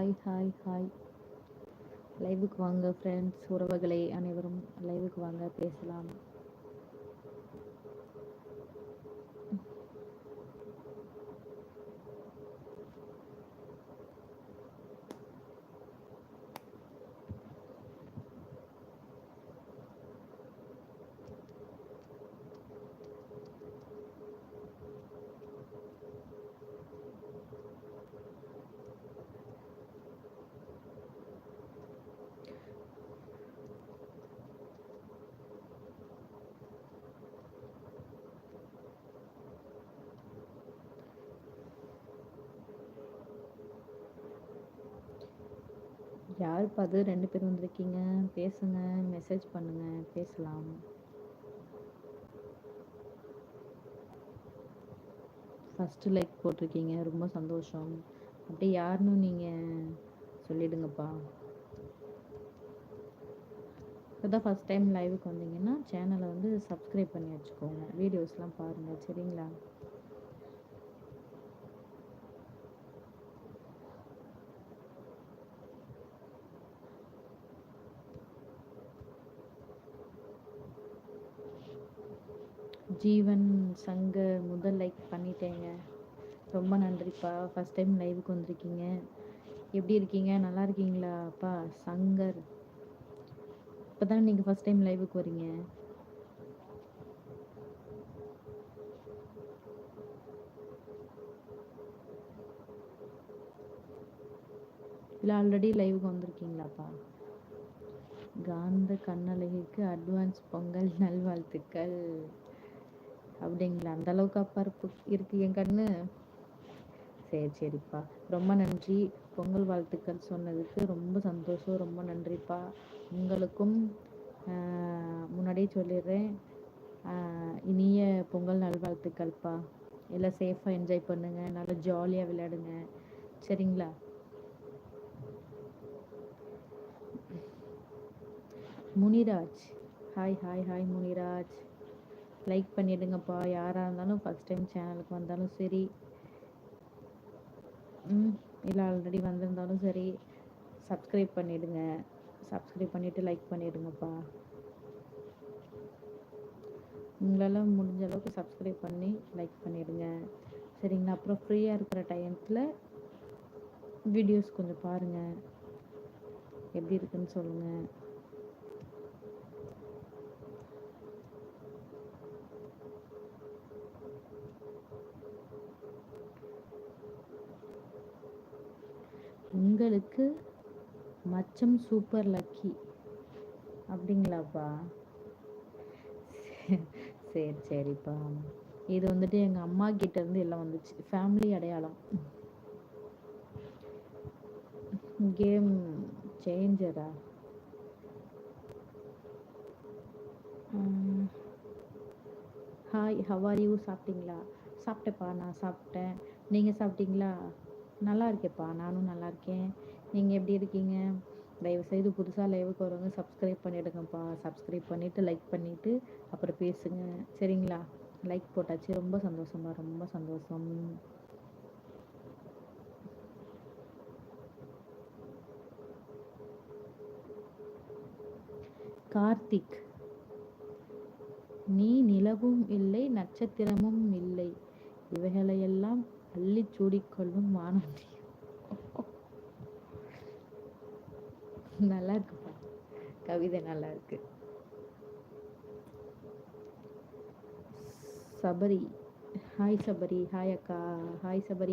Hi hi hi. லைவுக்கு வாங்க friends, உறவுகளே அனைவரும் லைவுக்கு வாங்க, பேசலாம். யாருப்பா அது? 2 பேர் வந்திருக்கீங்க, பேசுங்க, மெசேஜ் பண்ணுங்க, பேசலாம். ஃபஸ்ட்டு லைக் போட்டிருக்கீங்க, ரொம்ப சந்தோஷம். அப்படியே யாருன்னு நீங்கள் சொல்லிடுங்கப்பா. இப்போ தான் ஃபஸ்ட் டைம் லைவுக்கு வந்தீங்கன்னா சேனலை வந்து சப்ஸ்கிரைப் பண்ணி வச்சுக்கோங்க, வீடியோஸ்லாம் பாருங்கள், சரிங்களா? ஜீவன் சங்கர் முதல் லைக் பண்ணிட்டேங்க, ரொம்ப நன்றிப்பா. ஃபஸ்ட் டைம் லைவுக்கு வந்திருக்கீங்க, எப்படி இருக்கீங்க? நல்லா இருக்கீங்களாப்பா? சங்கர், இப்போ தான் நீங்கள் ஃபஸ்ட் டைம் லைவுக்கு வரீங்க. இல்லை ஆல்ரெடி லைவுக்கு வந்திருக்கீங்களாப்பா? காந்த கண்ணழகிக்கு அட்வான்ஸ் பொங்கல் நல்வாழ்த்துக்கள். அப்படிங்களா? அந்த அளவுக்கு அப்பா இருக்கு என் கண்ணு. சரி சரிப்பா, ரொம்ப நன்றி. பொங்கல் வாழ்த்துக்கள் சொன்னதுக்கு ரொம்ப சந்தோஷம், ரொம்ப நன்றிப்பா. உங்களுக்கும் முன்னாடியே சொல்லிடுறேன், இனிய பொங்கல் நல்வாழ்த்துக்கள்ப்பா. எல்லாம் சேஃபாக என்ஜாய் பண்ணுங்கள், நல்லா ஜாலியாக விளையாடுங்க, சரிங்களா? Muniraj, hi hi hi Muniraj. Like பண்ணிவிடுங்கப்பா, யாராக இருந்தாலும் ஃபஸ்ட் டைம் சேனலுக்கு வந்தாலும் சரி, இல்லை ஆல்ரெடி வந்திருந்தாலும் சரி, சப்ஸ்கிரைப் பண்ணிவிடுங்க. சப்ஸ்கிரைப் பண்ணிவிட்டு லைக் பண்ணிவிடுங்கப்பா. உங்களால் முடிஞ்ச அளவுக்கு சப்ஸ்கிரைப் பண்ணி லைக் பண்ணிவிடுங்க, சரிங்களா? அப்புறம் ஃப்ரீயாக இருக்கிற டைத்தில் வீடியோஸ் கொஞ்சம் பாருங்கள், எப்படி இருக்குன்னு சொல்லுங்கள். உங்களுக்கு மச்சம் சூப்பர் லக்கி, அப்படிங்களாப்பா? சரி சரிப்பா. இது வந்துட்டு எங்கள் அம்மா கிட்டேருந்து எல்லாம் வந்துச்சு, ஃபேமிலி அடையாளம். கேம் சேஞ்சரா? Hi, how are you? சாப்பிட்டீங்களா? சாப்பிட்டேப்பா, நான் சாப்பிட்டேன். நீங்கள் சாப்பிட்டீங்களா? நல்லா இருக்கேப்பா, நானும் நல்லா இருக்கேன். நீங்கள் எப்படி இருக்கீங்க? தயவுசெய்து புதுசாக லைவுக்கு வரவங்க சப்ஸ்கிரைப் பண்ணிவிடுங்கப்பா. சப்ஸ்கிரைப் பண்ணிவிட்டு லைக் பண்ணிவிட்டு அப்புறம் பேசுங்க, சரிங்களா? லைக் போட்டாச்சு, ரொம்ப சந்தோஷமா, ரொம்ப சந்தோஷம். கார்த்திக், நீ நிலவும் இல்லை, நட்சத்திரமும் இல்லை, இவைகளையெல்லாம் அள்ளி சூடிக்கொள்ளும் வானம். நல்லா இருக்குப்பா, கவிதை நல்லா இருக்கு. சபரி, ஹாய் சபரி, ஹாய் அக்கா, ஹாய் சபரி.